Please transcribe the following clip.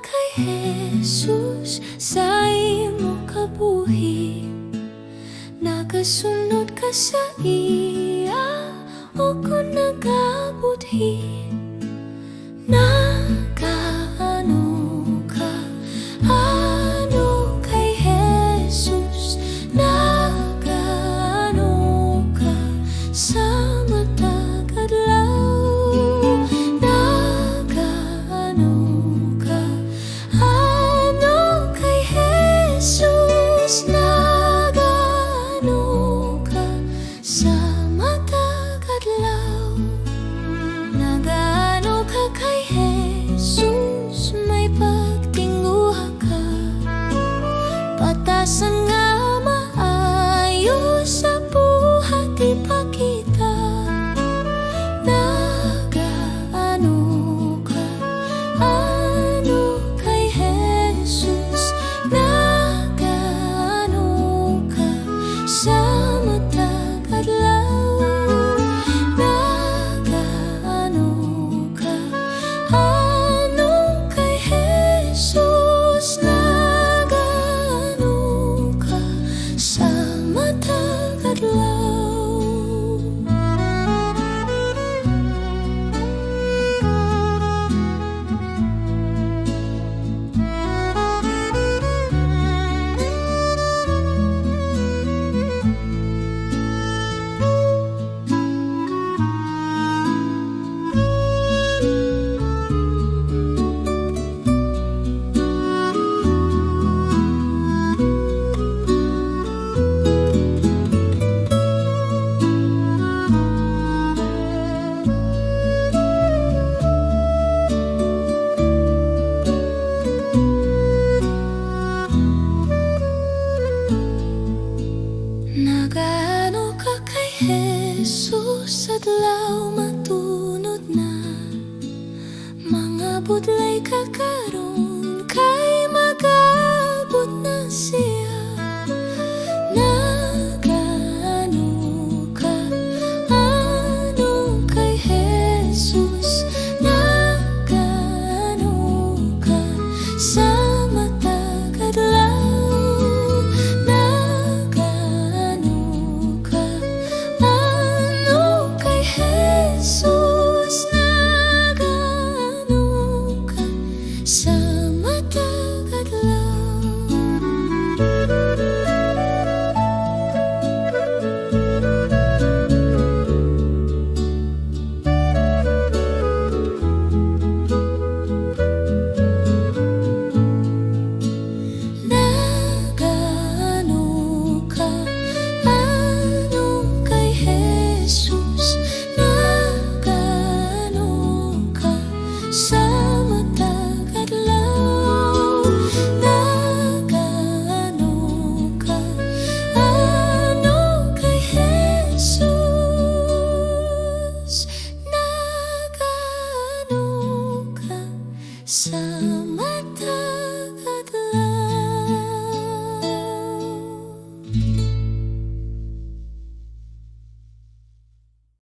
kay Jesus sa imo kabuhi. Nagasunod ka sa iya o kung nagabudhi. Nagaano ka, ano kay Jesus. Nagaano ka sa matag adlaw. Nagaano ka, ano kay Jesus. Nagaano ka sa matag adlaw. Nagaano ka kay Jesus, may pagtinguha ka. Patasan nga maayo sa buhat ipakita. Nagaano ka, ano kay Jesus. Nagaano ka sa matag adlaw. Nagaano ka, ano kay Jesus. Nagaano ka sa matag adlaw. Nagaano ka kay Jesus, adlaw matunod na. Mga budlay ka karon, kay magabot na siya. Nagaano ka, ano kay Jesus. Nagaano ka sa matag adlaw. Sa matag adlaw. Nagaano ka, ano kay Jesus. Nagaano ka sa matag adlaw. Nagaano ka, ano kay Jesus. Nagaano ka sa